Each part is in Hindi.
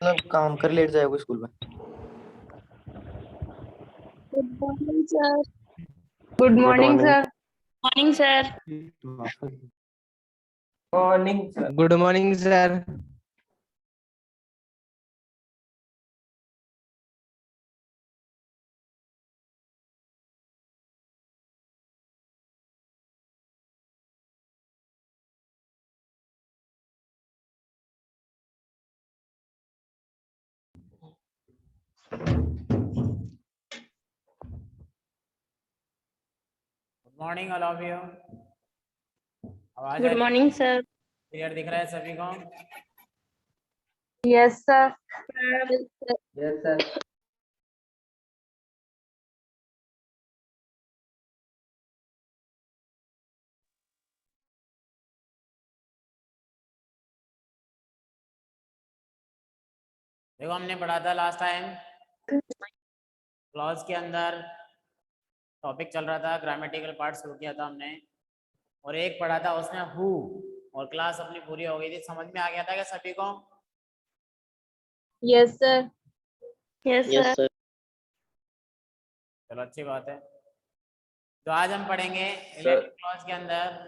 मतलब काम कर लेट जाएगा स्कूल में। Good morning sir. Good good morning morning. Sir. Morning sir. Morning sir. Good morning sir. Good morning all of you. आवाज आ गुड रही है? Morning sir. क्लियर दिख रहा है सभी को? Yes sir. Yes sir. देखो हमने पढ़ा था लास्ट टाइम क्लॉज के अंदर टॉपिक चल रहा था, ग्रामेटिकल पार्ट शुरू किया था हमने और एक पढ़ा था उसमें हु, और क्लास अपनी पूरी हो गई थी। समझ में आ गया था क्या सभी को? Yes sir. Yes sir. चलो अच्छी बात है। तो आज हम पढ़ेंगे रिलेटिव क्लॉज के अंदर,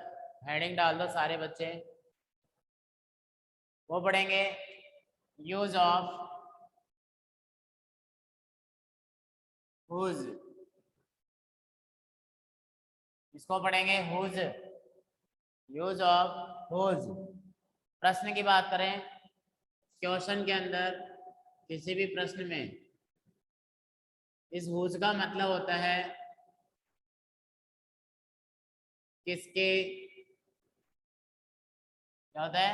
हेडिंग डाल दो सारे बच्चे। वो पढ़ेंगे यूज ऑफ हुज, इसको पढ़ेंगे हुज, यूज ऑफ हुज। प्रश्न की बात करें, क्वेश्चन के अंदर किसी भी प्रश्न में इस हुज का मतलब होता है किसके, क्या होता है?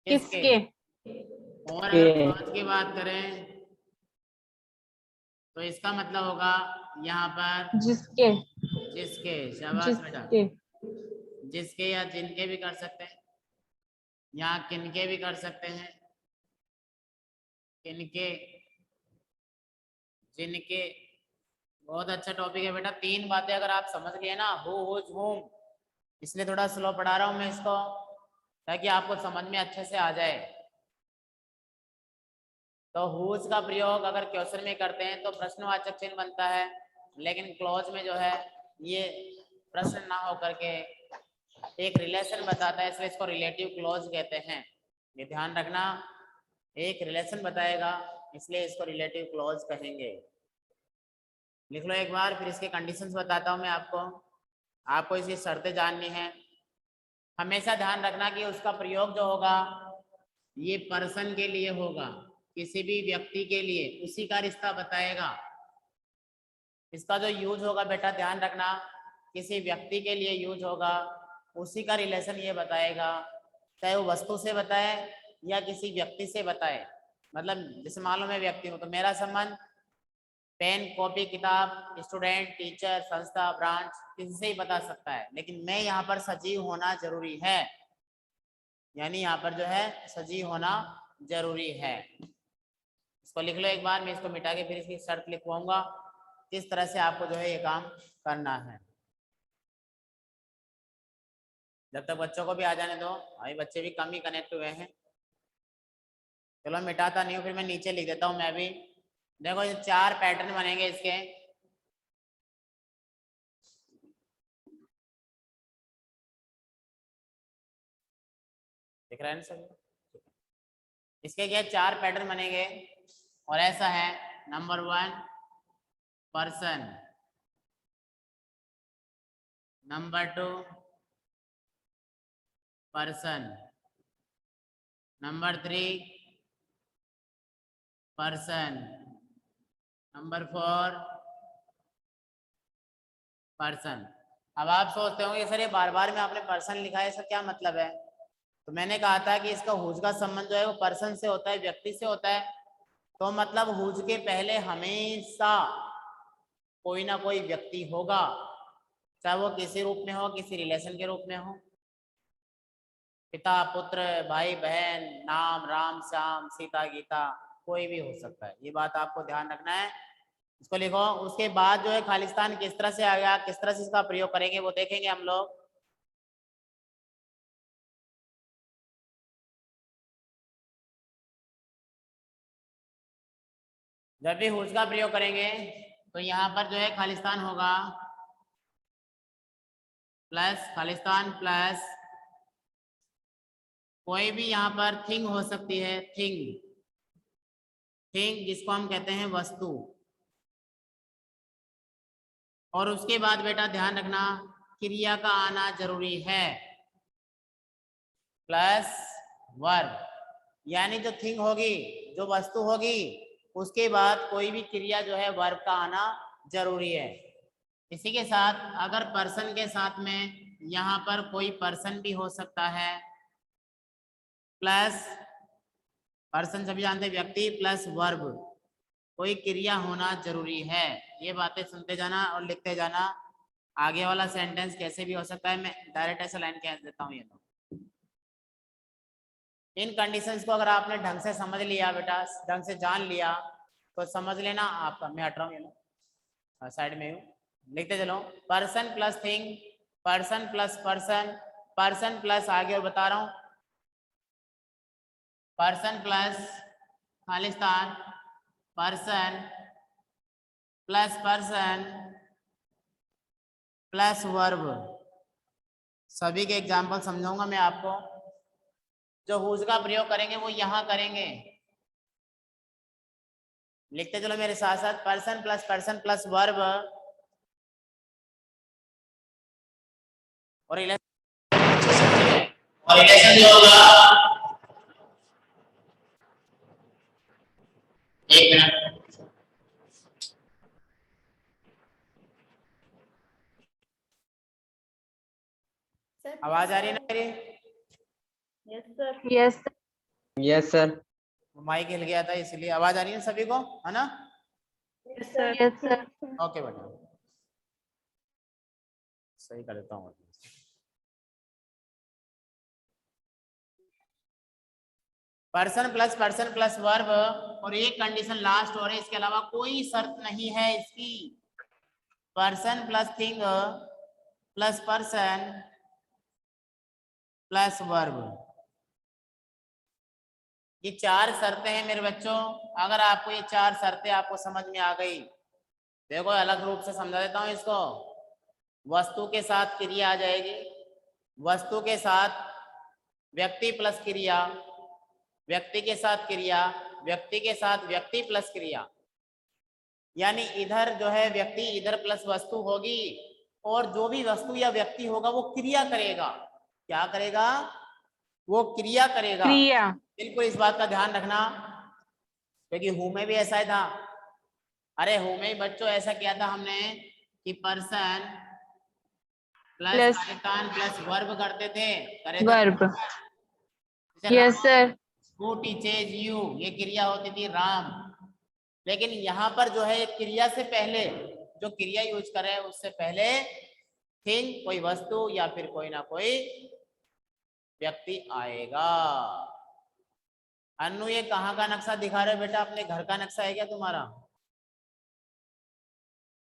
किसके? और अगर क्लॉज की बात करें तो इसका मतलब होगा यहाँ पर जिसके। जिसके। शाबाश बेटा। जिसके। जिसके या जिनके भी कर सकते हैं, यहाँ किनके भी कर सकते हैं, किनके, जिनके। बहुत अच्छा टॉपिक है बेटा। तीन बातें अगर आप समझ गए ना, हु, हुज, हुम, इसलिए थोड़ा स्लो पढ़ा रहा हूं मैं इसको ताकि आपको समझ में अच्छे से आ जाए। तो हुज का प्रयोग अगर क्वेश्चन में करते हैं तो प्रश्नवाचक चिन्ह बनता है, लेकिन क्लॉज में जो है ये प्रश्न ना होकर के एक रिलेशन बताता है, इसलिए इसको रिलेटिव क्लॉज कहते हैं। ये ध्यान रखना, एक रिलेशन बताएगा इसलिए इसको रिलेटिव क्लॉज कहेंगे। लिख लो एक बार, फिर इसके कंडीशंस बताता हूं मैं आपको। आपको इसकी शर्तें जाननी है। हमेशा ध्यान रखना कि उसका प्रयोग जो होगा ये पर्सन के लिए होगा, किसी भी व्यक्ति के लिए, उसी का रिश्ता बताएगा। इसका जो यूज होगा बेटा ध्यान रखना, किसी व्यक्ति के लिए यूज होगा, उसी का रिलेशन ये बताएगा, चाहे वो वस्तु से बताए या किसी व्यक्ति से बताए। मतलब जैसे मान लो मैं व्यक्ति हूँ तो मेरा संबंध पेन, कॉपी, किताब, स्टूडेंट, टीचर, संस्था, ब्रांच, किसी से ही बता सकता है, लेकिन मैं यहाँ पर सजीव होना जरूरी है, यानी यहाँ पर जो है सजीव होना जरूरी है। इसको लिख लो एक बार, मैं इसको मिटा के फिर इसकी शर्त लिखवाऊंगा किस तरह से आपको जो है ये काम करना है। जब तक बच्चों को भी आ जाने दो, अभी बच्चे भी कम ही कनेक्ट हुए हैं। चलो मिटाता नहीं हूँ, फिर मैं नीचे लिख देता हूँ मैं भी। देखो ये 4 पैटर्न बनेंगे इसके। दिख रहा है ना सर? इसके क्या 4 पैटर्न बनेंगे और ऐसा है। Number 1 person, number 2 person, number 3 person, number 4 person. अब आप सोचते होंगे सर ये बार बार में आपने पर्सन लिखा है, इसका क्या मतलब है? तो मैंने कहा था कि इसका हुज का संबंध जो है वो पर्सन से होता है, व्यक्ति से होता है। तो मतलब हुज के पहले हमेशा कोई ना कोई व्यक्ति होगा, चाहे वो किसी रूप में हो, किसी रिलेशन के रूप में हो। पिता, पुत्र, भाई, बहन, नाम, राम, श्याम, सीता, गीता, कोई भी हो सकता है। ये बात आपको ध्यान रखना है। इसको लिखो। उसके बाद जो है खालिस्तान किस तरह से आ गया, किस तरह से इसका प्रयोग करेंगे वो देखेंगे हम लोग। जब भी हुज का प्रयोग करेंगे तो यहाँ पर जो है खालिस्तान होगा प्लस खालिस्तान प्लस कोई भी यहाँ पर थिंग हो सकती है, थिंग जिसको हम कहते हैं वस्तु। और उसके बाद बेटा ध्यान रखना क्रिया का आना जरूरी है प्लस वर्ब, यानी जो थिंग होगी, जो वस्तु होगी, उसके बाद कोई भी क्रिया जो है वर्ब का आना जरूरी है। इसी के साथ अगर पर्सन के साथ में यहाँ पर कोई पर्सन भी हो सकता है, प्लस पर्सन सभी जानते हैं व्यक्ति प्लस वर्ब, कोई क्रिया होना जरूरी है। ये बातें सुनते जाना और लिखते जाना। आगे वाला सेंटेंस कैसे भी हो सकता है, मैं डायरेक्ट ऐसा लाइन कह देता हूँ। ये तो इन कंडीशंस को अगर आपने ढंग से समझ लिया बेटा, ढंग से जान लिया तो समझ लेना आपका। मैं हट रहा हूँ, ये लो साइड में हूँ, लिखते चलो। Person plus thing, person plus person, person plus आगे और बता रहा हूँ person plus Khalistan, person plus person plus verb. सभी के एग्जाम्पल समझाऊंगा मैं आपको। जो हुज का प्रयोग करेंगे वो यहां करेंगे, लिखते चलो मेरे साथ साथ। पर्सन प्लस वर्ब और रिलेशन जो होगा, एक मिनट, आवाज आ रही है ना मेरी? Yes sir. Yes. Yes sir. Mike Hill गया था इसलिए। आवाज आ रही है सभी को, है ना? Yes sir. Yes, sir. Okay बेटा, सही कर देता हूँ। पर्सन प्लस वर्ब और एक कंडीशन लास्ट और है, इसके अलावा कोई शर्त नहीं है इसकी। Person plus thing plus person plus verb, ये चार शर्तें हैं मेरे बच्चों। अगर आपको ये चार शर्तें आपको समझ में आ गई, देखो अलग रूप से समझा देता हूं इसको। वस्तु के साथ क्रिया आ जाएगी, वस्तु के साथ व्यक्ति प्लस क्रिया, व्यक्ति के साथ क्रिया, व्यक्ति के साथ व्यक्ति प्लस क्रिया, यानी इधर जो है व्यक्ति, इधर प्लस वस्तु होगी, और जो भी वस्तु या व्यक्ति होगा वो क्रिया करेगा। क्या करेगा? वो क्रिया करेगा। क्रिया। बिल्कुल इस बात का ध्यान रखना, क्योंकि हु में भी ऐसा ही था। अरे हु में बच्चों ऐसा किया था हमने कि person plus Khalistan plus verb करते थे, करे थे? Verb. Yes, sir. Who teaches you, ये क्रिया होती थी राम। लेकिन यहाँ पर जो है क्रिया से पहले जो क्रिया यूज कर रहे हैं उससे पहले थिंग, कोई वस्तु या फिर कोई ना कोई व्यक्ति आएगा। अन्नू ये कहाँ का नक्शा दिखा रहे हो बेटा? अपने घर का नक्शा है क्या तुम्हारा?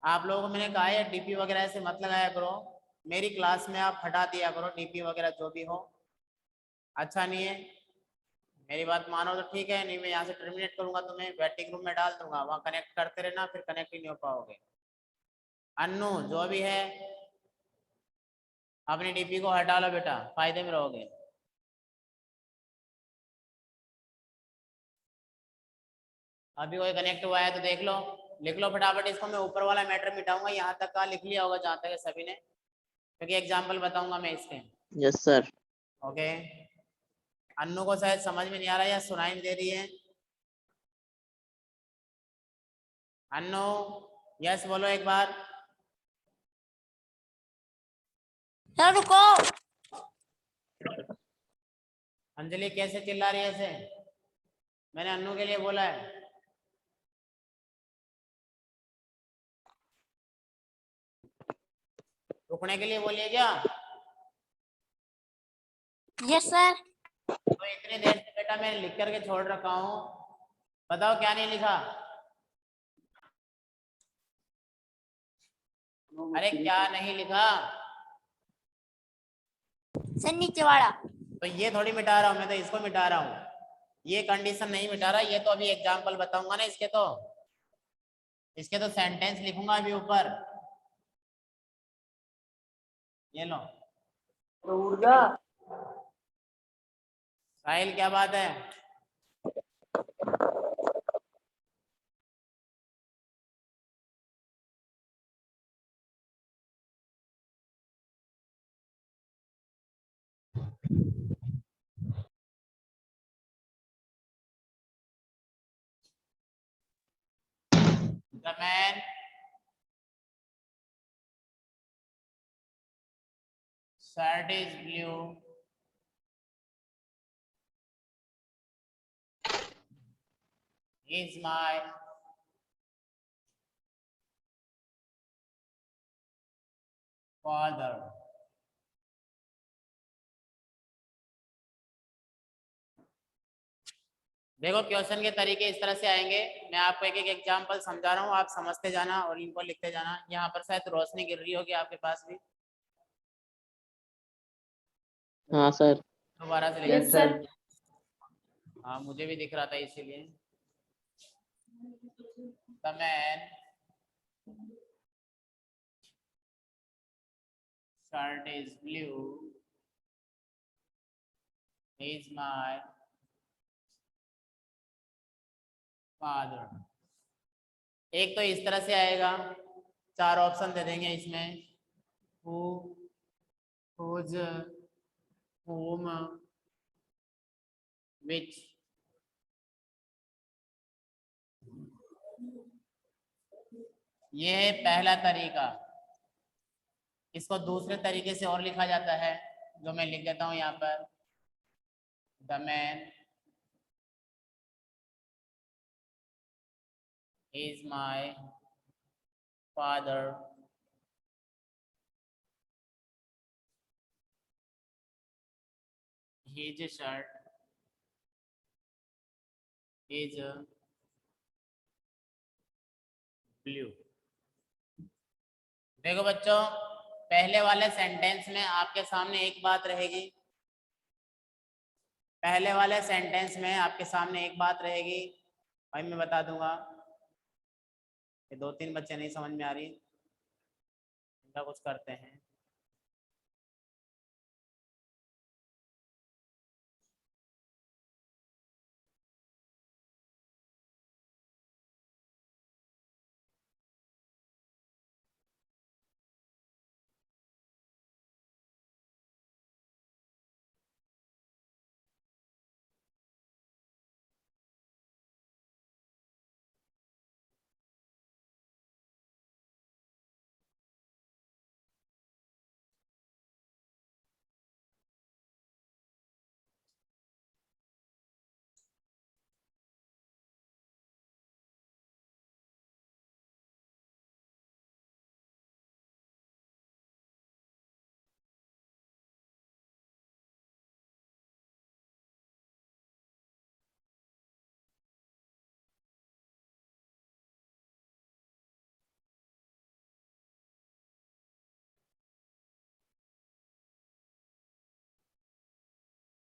आप लोगों को मैंने कहा है डीपी वगैरह से मत लगाया करो, मेरी क्लास में आप हटा दिया करो डीपी वगैरह जो भी हो, अच्छा नहीं है। मेरी बात मानो तो ठीक है, नहीं मैं यहाँ से टर्मिनेट करूंगा, तुम्हें वेटिंग रूम में डाल दूंगा, वहां कनेक्ट करते रहना, फिर कनेक्ट ही नहीं हो पाओगे। अन्नू जो भी है अपनी डीपी को हटा लो बेटा, फायदे में रहोगे। अभी कोई कनेक्ट हुआ है तो देख लो, लिख लो फटाफट इसको। मैं ऊपर वाला मैटर मिटाऊंगा, यहाँ तक का लिख लिया होगा जहाँ तक है सभी ने, क्योंकि एग्जाम्पल बताऊंगा मैं इसके। Yes sir. ओके, अन्नू को शायद समझ में नहीं आ रहा या सुनाई नहीं दे रही है। अन्नू यस बोलो एक बार। रुको। अंजलि कैसे चिल्ला रही है ऐसे? मैंने अन्नू के लिए बोला है। रुकने के लिए बोलिए क्या? Yes sir. तो इतनी देर से बेटा मैंने लिख करके छोड़ रखा हूँ, बताओ क्या नहीं लिखा? अरे क्या नहीं लिखा? सर नीचे वाला। तो ये थोड़ी मिटा रहा हूँ मैं, तो इसको मिटा रहा हूँ। ये कंडीशन नहीं मिटा रहा, ये तो अभी एग्जाम्पल बताऊंगा ना इसके। तो इसके तो सेंटेंस लिखूंगा अभी ऊपर, ये लो। साहिल क्या बात है? The man shirt is blue. Is my father. देखो क्वेश्चन के तरीके इस तरह से आएंगे, मैं आपको एक एक एग्जांपल समझा रहा हूँ, आप समझते जाना और इनको लिखते जाना। यहाँ पर शायद रोशनी गिर रही होगी आपके पास भी, हाँ सर। दोबारा से यस लिख। सर। हाँ मुझे भी दिख रहा था इसीलिए। The man shirt is blue. He is my father. एक तो इस तरह से आएगा, 4 ऑप्शन दे देंगे इसमें, who, whose, whom, which। ये है पहला तरीका। इसको दूसरे तरीके से और लिखा जाता है, जो मैं लिख देता हूं यहाँ पर। The man is my father. His shirt is blue. देखो बच्चों, पहले वाले सेंटेंस में आपके सामने एक बात रहेगी, पहले वाले सेंटेंस में आपके सामने एक बात रहेगी। भाई मैं बता दूंगा, ये 2-3 बच्चे नहीं समझ में आ रही, इनका कुछ करते हैं।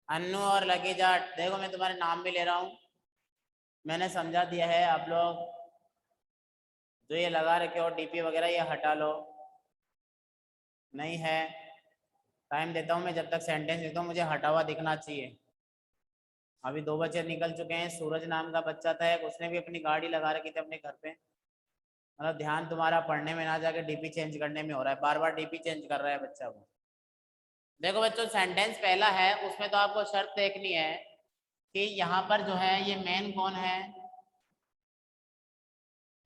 अन्नू और लकी जाट, देखो मैं तुम्हारे नाम भी ले रहा हूँ, मैंने समझा दिया है। आप लोग जो ये लगा रखे हो डीपी वगैरह, ये हटा लो, नहीं है। टाइम देता हूँ मैं, जब तक सेंटेंस लिखता हूँ मुझे हटा हुआ दिखना चाहिए। अभी 2 बच्चे निकल चुके हैं, सूरज नाम का बच्चा था, उसने भी अपनी गाड़ी लगा रखी थी अपने घर पे। मतलब ध्यान तुम्हारा पढ़ने में ना जाके डीपी चेंज करने में हो रहा है, बार बार डीपी चेंज कर रहा है बच्चा को। देखो बच्चों, सेंटेंस पहला है, उसमें तो आपको शर्त देखनी है कि यहाँ पर जो है ये मेन कौन है।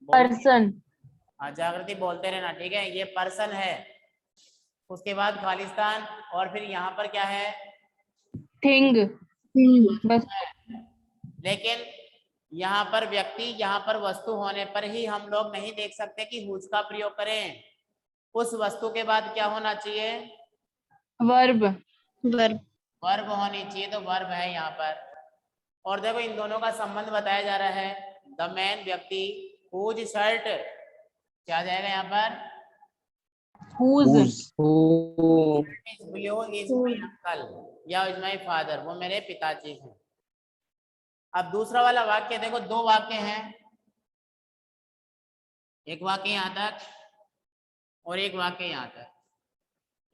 पर्सन। हाँ जागृति बोलते रहना, ठीक है। ये पर्सन है, उसके बाद खालिस्तान, और फिर यहाँ पर क्या है, थिंग। बस। लेकिन यहाँ पर व्यक्ति, यहाँ पर वस्तु होने पर ही हम लोग नहीं देख सकते कि हुज का प्रयोग करें। उस वस्तु के बाद क्या होना चाहिए, वर्ब। वर्ब होनी चाहिए, तो वर्ब है यहाँ पर। और देखो इन दोनों का संबंध बताया जा रहा है। द मैन व्यक्ति, हुज शर्ट क्या आ जाएगा यहाँ पर, whose. Blue is my uncle या इज माय फादर, वो मेरे पिताजी हैं। अब दूसरा वाला वाक्य देखो, 2 वाक्य हैं, एक वाक्य यहाँ तक और एक वाक्य यहाँ तक।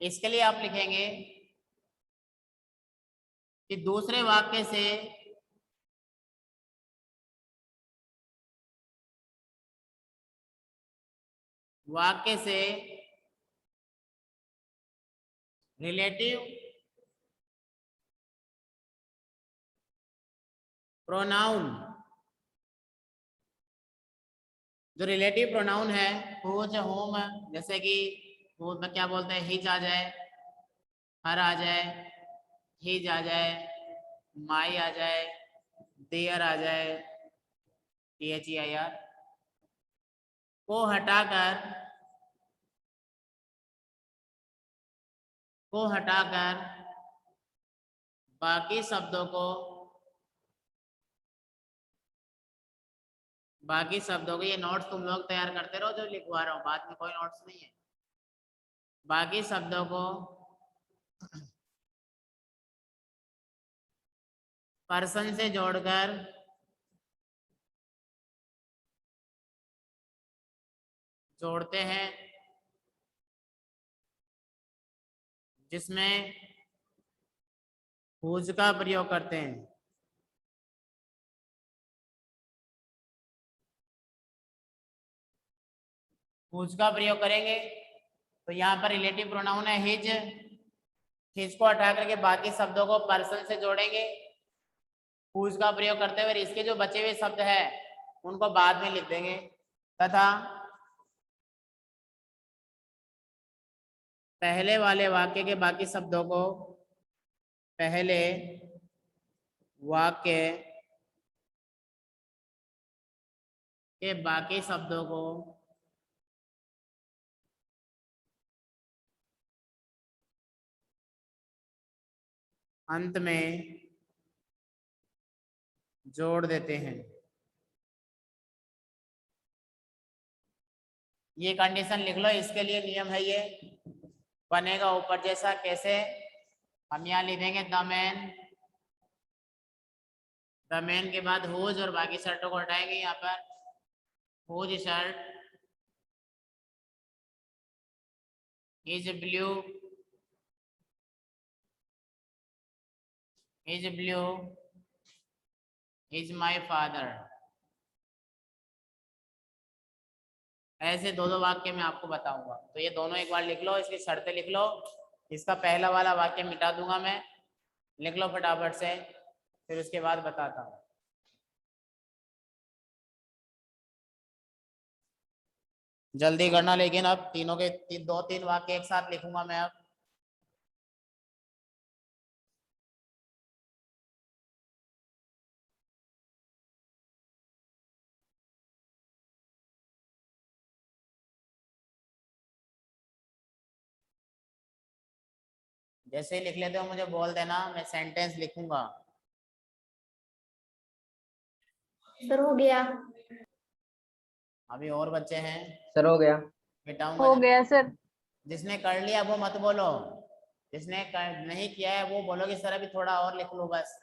इसके लिए आप लिखेंगे कि दूसरे वाक्य से रिलेटिव प्रोनाउन, जो रिलेटिव प्रोनाउन है हुज, होम, जैसे कि हुज में क्या बोलते हैं, हिज आ जाए, हर आ जाए, हिज आ जाए, माई आ जाए, देयर आ जाए, THEIR, को हटाकर बाकी शब्दों को, ये नोट्स तुम लोग तैयार करते रहो, जो लिखवा रहा हूँ, बाद में कोई नोट्स नहीं है। बाकी शब्दों को पर्सन से जोड़ते हैं, जिसमें हुज का प्रयोग करते हैं। हुज का प्रयोग करेंगे तो यहाँ पर रिलेटिव प्रोनाउन है हिज, हिज को हटा करके बाकी शब्दों को पर्सन से जोड़ेंगे हुज का प्रयोग करते हुए। इसके जो बचे हुए शब्द है उनको बाद में लिख देंगे, तथा पहले वाले वाक्य के बाकी शब्दों को पहले वाक्य के बाकी शब्दों को अंत में जोड़ देते हैं। ये कंडीशन लिख लो, इसके लिए नियम है, ये बनेगा ऊपर जैसा। कैसे? हम यहाँ लिखेंगे द मैन के बाद हुज और बाकी शर्टों को हटाएंगे। यहाँ पर whose shirt is blue, is my father. ऐसे दो वाक्य मैं आपको बताऊंगा, तो ये दोनों एक बार लिख लो, इसकी शर्तें लिख लो। इसका पहला वाला वाक्य मिटा दूंगा मैं, लिख लो फटाफट से, फिर उसके बाद बताता हूँ। जल्दी करना, लेकिन अब तीनों के 2-3 वाक्य एक साथ लिखूंगा मैं अब। जैसे ही लिख लेते हो मुझे बोल देना, मैं सेंटेंस लिखूंगा। सर हो गया। अभी और बच्चे हैं? सर हो गया। मिटाऊंगा हो जब। गया सर। जिसने कर लिया वो मत बोलो, जिसने नहीं किया है वो बोलो कि सर अभी थोड़ा और लिख लो बस।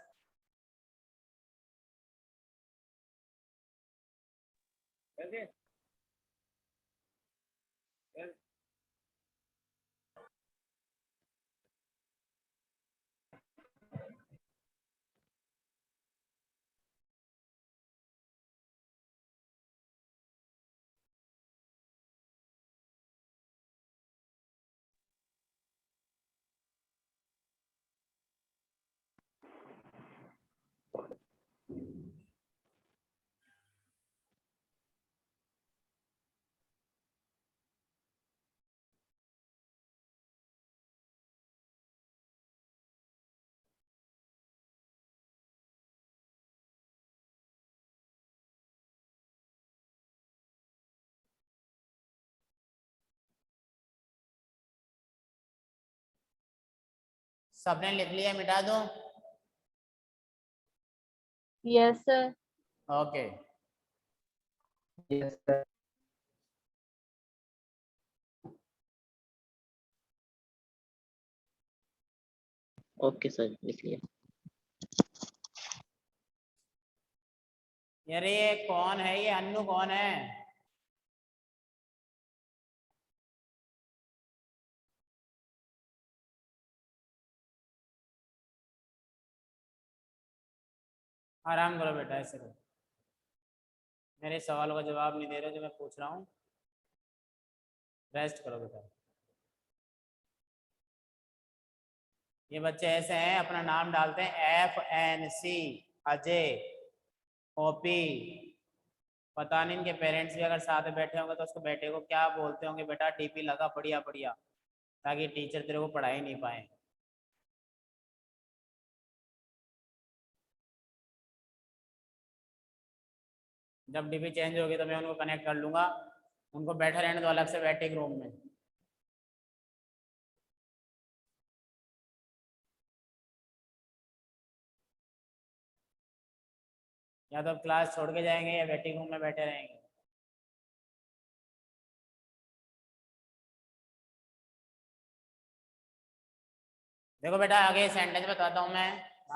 सबने लिख लिया, मिटा दूं? Yes sir. Okay. Yes sir. Okay sir, लिख लिया। अरे ये कौन है? ये अन्नू कौन है? आराम करो बेटा, ऐसे करो, मेरे सवालों का जवाब नहीं दे रहे जो मैं पूछ रहा हूँ, रेस्ट करो बेटा। ये बच्चे ऐसे हैं, अपना नाम डालते हैं FNC अजय, ओपी, पता नहीं इनके पेरेंट्स भी अगर साथ में बैठे होंगे तो उसको बेटे को क्या बोलते होंगे, बेटा टीपी लगा बढ़िया बढ़िया, ताकि टीचर तेरे को पढ़ा ही नहीं पाए। जब डीपी चेंज होगी तो मैं उनको कनेक्ट कर लूंगा, उनको बैठे रहने दो अलग से वेटिंग रूम में। या तो क्लास छोड़ के जाएंगे या वेटिंग रूम में बैठे रहेंगे। देखो बेटा आगे सेंटेंस बताता हूँ मैं,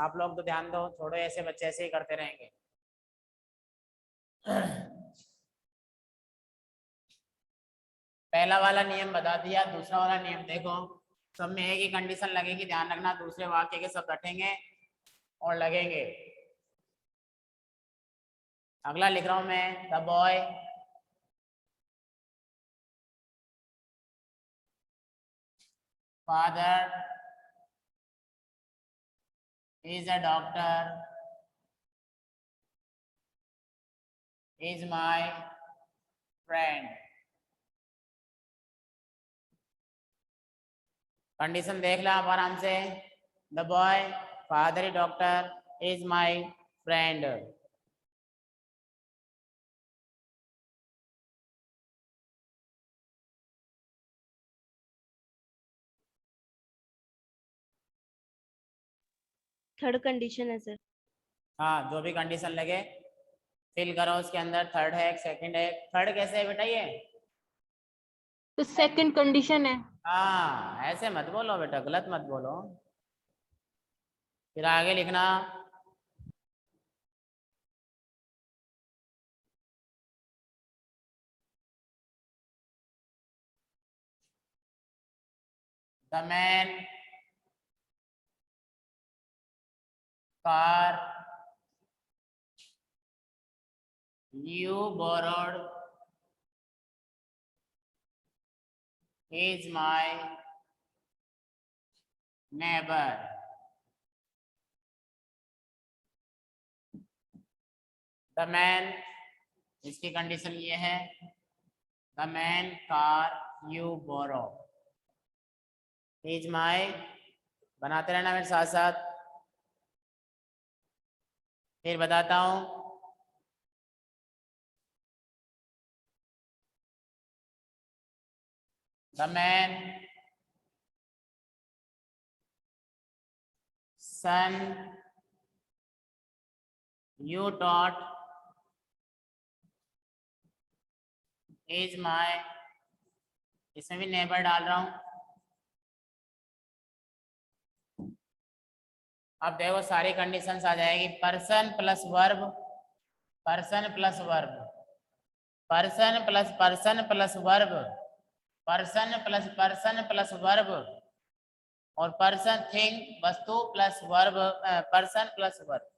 आप लोग तो ध्यान दो, छोड़ो ऐसे बच्चे ऐसे ही करते रहेंगे। पहला वाला नियम बता दिया, दूसरा वाला नियम देखो, सब में एक ही कंडीशन लगेगी, ध्यान रखना, दूसरे वाक्य के शब्द हटेंगे और लगेंगे। अगला लिख रहा हूं मैं, the boy father is a doctor is my friend. Condition देख लो आप आराम से, the boy father is doctor is my friend. Third condition है सर। हाँ, जो भी कंडीशन लगे फिल करो उसके अंदर, थर्ड है, सेकंड है, थर्ड कैसे है बेटा ये? तो सेकंड कंडीशन है। हाँ, ऐसे मत बोलो बेटा, गलत मत बोलो। फिर आगे लिखना, the man car you borrowed is my neighbor। The man, इसकी कंडीशन ये है, the man car you borrow is my, बनाते रहना मेरे साथ साथ। फिर बताता हूं, the man son you taught is my, इसमें भी नेबर डाल रहा हूं। अब देखो सारी कंडीशंस आ जाएगी, person plus verb, person plus verb, person plus person plus verb, person plus person plus verb, और पर्सन थिंग वस्तु plus verb, person plus verb.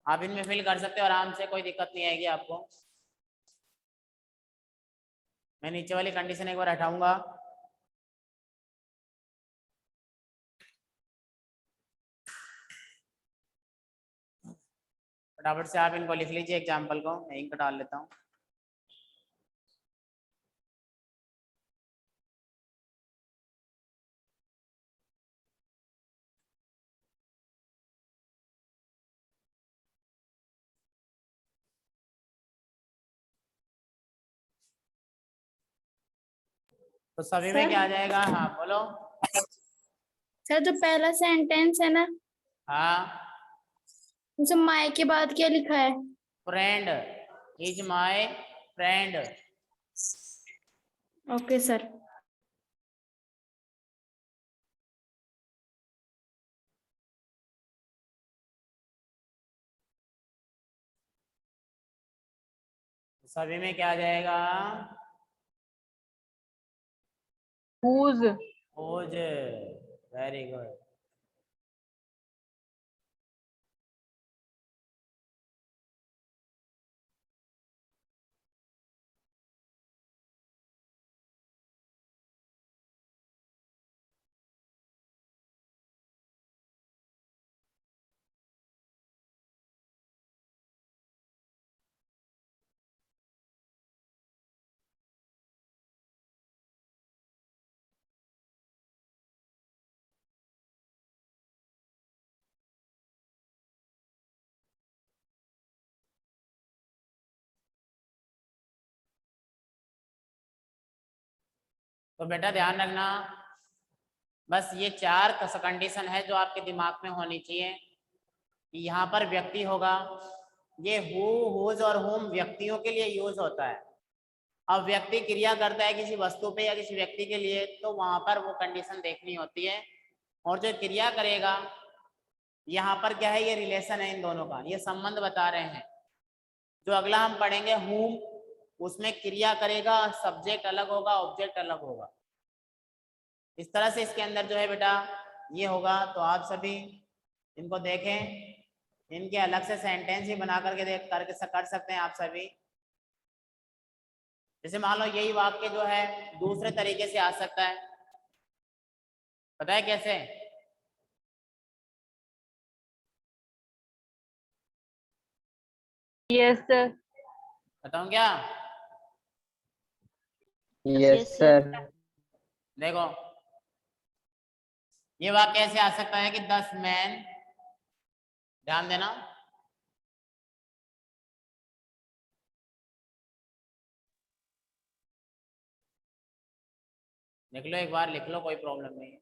आप इनमें फिल कर सकते हो आराम से, कोई दिक्कत नहीं आएगी आपको। मैं नीचे वाली कंडीशन एक बार हटाऊंगा। फटाफट से आप इनको लिख लीजिए, एग्जाम्पल को मैं इंक डाल लेता हूँ। तो सभी में सर? क्या आ जाएगा? हाँ बोलो। सर जो पहला सेंटेंस है ना, हाँ, उसे माय के बाद क्या लिखा है? Friend is my friend. Okay sir. सभी में क्या आ जाएगा? whose, ओज, वेरी गुड। तो बेटा ध्यान रखना, बस ये 4 कंडीशन है जो आपके दिमाग में होनी चाहिए। यहाँ पर व्यक्ति होगा, ये हु, हुज और हुम व्यक्तियों के लिए यूज होता है। अब व्यक्ति क्रिया करता है किसी वस्तु पे या किसी व्यक्ति के लिए, तो वहां पर वो कंडीशन देखनी होती है। और जो क्रिया करेगा, यहाँ पर क्या है, ये रिलेशन है इन दोनों का, ये संबंध बता रहे हैं। जो अगला हम पढ़ेंगे हुम, उसमें क्रिया करेगा, सब्जेक्ट अलग होगा, ऑब्जेक्ट अलग होगा। इस तरह से इसके अंदर जो है बेटा ये होगा। तो आप सभी इनको देखें, इनके अलग से सेंटेंस ही बना करके कर सकते हैं आप सभी। जैसे मान लो यही वाक्य जो है दूसरे तरीके से आ सकता है, पता है कैसे? Yes sir. बताऊं क्या? Yes sir. देखो ये वाक्य ऐसे आ सकता है कि 10 मैन, ध्यान देना, लिख लो एक बार, लिख लो, कोई प्रॉब्लम नहीं है।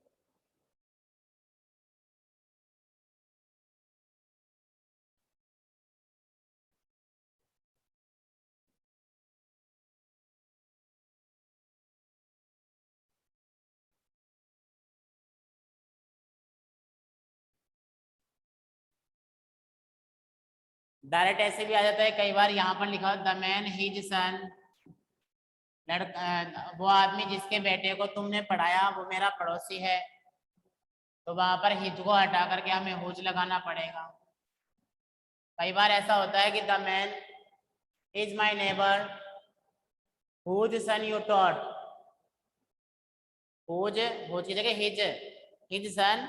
डायरेक्ट ऐसे भी आ जाता है कई बार, यहाँ पर लिखा द मैन हिज सन, लड़का वो आदमी जिसके बेटे को तुमने पढ़ाया वो मेरा पड़ोसी है। तो वहां पर हिज को हटा करके हमें हुज लगाना पड़ेगा। कई बार ऐसा होता है कि the man is my neighbour whose son you taught, whose की जगह हिज सन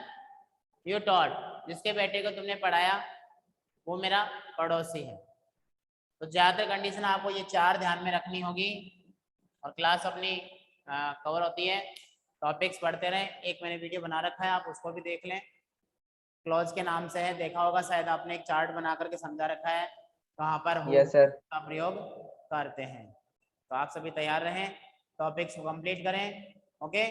यू टॉट, जिसके बेटे को तुमने पढ़ाया वो मेरा पड़ोसी है। तो ज्यादातर कंडीशन आपको ये 4 ध्यान में रखनी होगी और क्लास अपनी कवर होती है। टॉपिक्स पढ़ते रहें, एक मैंने वीडियो बना रखा है, आप उसको भी देख लें, क्लॉज के नाम से है, देखा होगा शायद आपने, एक चार्ट बना करके समझा रखा है कहाँ पर यस सर। का प्रयोग करते हैं। तो आप सभी तैयार रहें, टॉपिक्स को कंप्लीट करें। ओके।